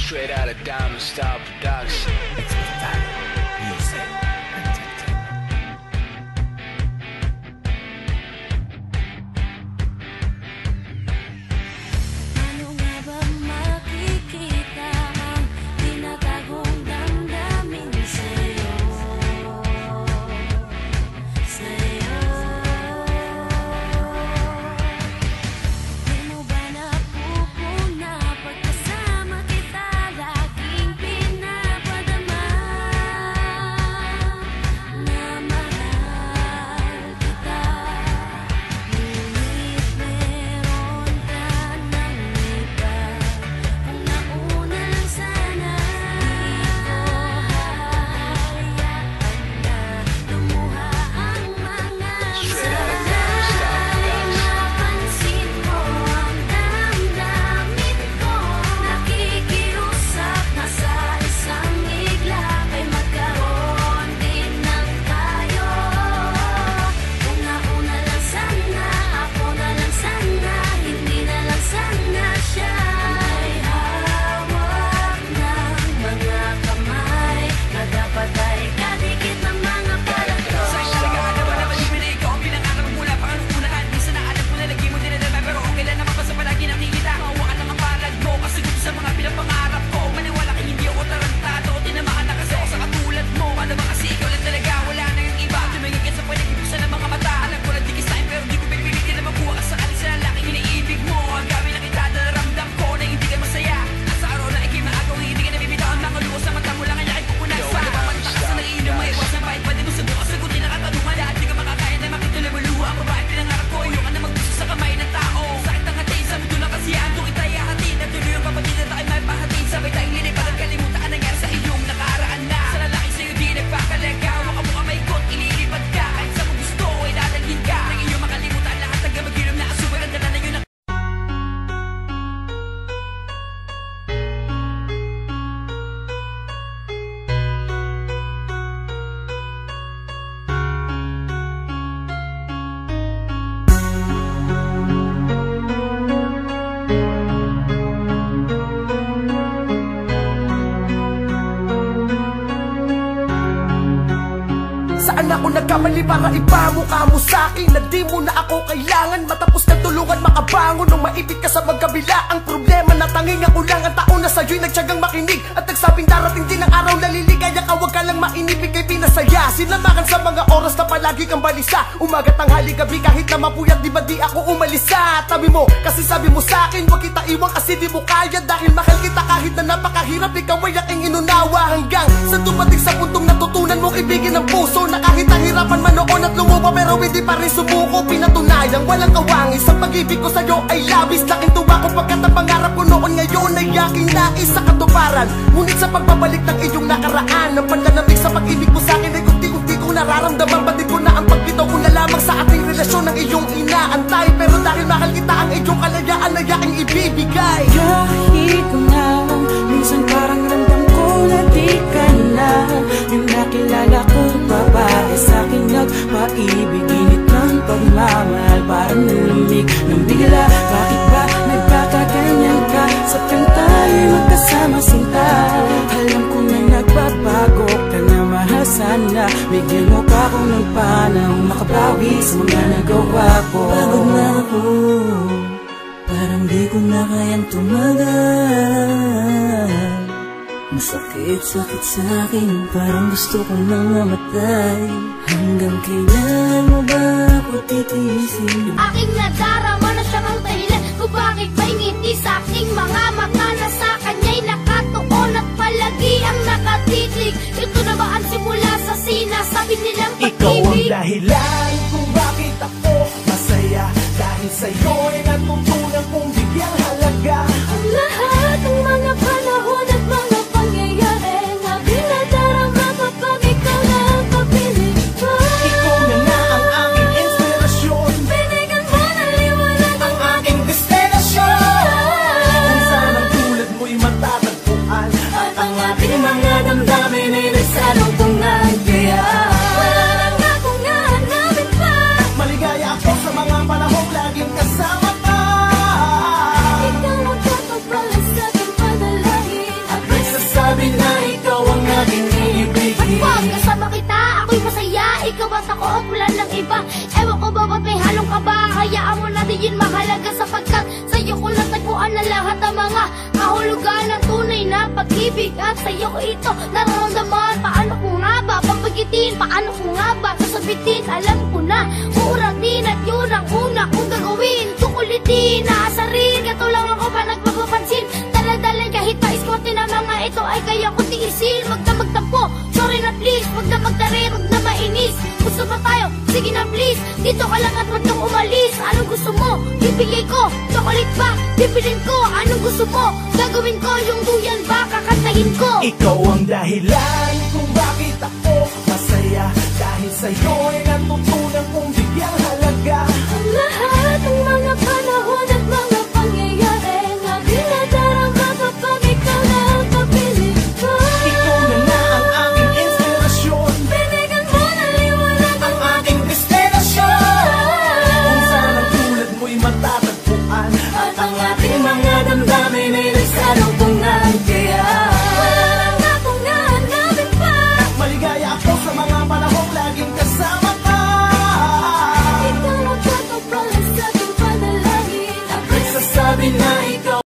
Straight out of Diamond Star Production. Saan ako nagkamali para ipamukha mo sa'kin na di mo na ako kailangan? Matapos na tulungan makabangon nung maipit ka sa magkabila. Ang problema na tanging ako lang ang tao na sa'yo'y nagtyagang makinig at nagsabing darating din ang araw na liligaya ka. Huwag ka lang mainibig kay pinasaya. Sinamakan sa mga oras na palagi kang balisa. Umaga, tanghali, gabi kahit na mapuyat, di ba di ako umalis sa tabi mo? Kasi sabi mo sa'kin huwag kita iwan kasi di mo kaya. Dahil mahal kita kahit na napakahirap, ikaw ay aking inunawa. Hanggang sa dumating sa puntong natutunan mong ibigin ang puso na kahit nahirapan man noon at lumupa pero hindi pa rin sumuko. Pinatunayang walang kawangis ang pag-ibig ko sa'yo ay labis. Laking tuwa ko pagkat ang pangarap ko noon ngayon ay aking nais sa katuparan. Ngunit sa pagbabalik ng iyong nakaraan, ang panlalamig sa pag-ibig mo sa'kin ay unti-unti kong nararamdaman. Batid ko na ang pagbitaw ko na lamang sa ating relasyon ng iyong inaantay. Pero dahil mahal kita ang iyong kalayaan ay aking ibibigay. Kahit kung na minsan parang ramdam ko na di ka na yung nakilala kong babae sa'kin nagpaibig. Init ng pagmamahal parang nalamig ng bigla. Bakit ba nagkakaganyan ka sa tuwing tayo'y magkasama sinta? Alam ko na nagbabago ka na mahal, sana bigyan mo pa akong ng panahon makabawi sa mga nagawa ko. Pagod na ako, parang di ko na kayang tumagal. Masakit-sakit sa'kin, parang gusto ko nang mamatay. Hanggang kailan mo ba ako titiisin? Aking nadarama na siyang ang dahilan kung bakit ba'y ngiti sa'king mga mata na sa kanya'y nakatuon at palagi ang nakatitig. Ito na ba ang simula sa sinasabi nilang pag-ibig? Ikaw ang dahilan kung bakit ako masaya. Dahil sa'yo'y natutunan kong bigyang halaga ang lahat ng mga panahon at mga pangyayari na binadarama kapag ikaw na ang kapiling pa. Ikaw na ang aking inspirasyon. Binigyan mo ng liwanag ang aking destinasyon. Kung saan ang tulad mo'y matatagpuan at ang ating mga damdamin ay nagsalubungan. Kaya wala nang akong nahanap sabihin mahalaga sapagkat sa'yo ko natagpuan na lahat ng mga kahulugan ng tunay na pag-ibig. At sa'yo ko ito nararamdaman. Paano ko nga ba papagitin? Paano ko nga ba sasabitin? Alam ko na, uuratin at yun ang una kong gagawin. Kukulitin, naasarin, katulang ako pa nagpapapansin. Daladalan kahit pa-iskote na mga ito ay kaya ko tiisin. Wag na magtampo, sorry na please. Wag na magtarin, wag na mainis. Gusto ba tayo? Sige na please. Dito ka lang at wag kang umalis. Anong gusto mo? Bibigay ko. Chocolate ba? Bibilin ko. Anong gusto mo? Gagawin ko. Yung duyan ba? Kakantahin ko. Ikaw ang dahilan kung bakit ako masaya. Dahil sa'yo ay natutunan kong bigyang halaga. Ang lahat ng mga panahon at mga pangyayari na dinadarama kapag ikaw na ang kapiling ko. Ikaw na ang aking inspirasyon. Binigyan mo na liwanag Ang aking destinasyon. Kung saan ang tulad mo'y matatagpuan. at ang ating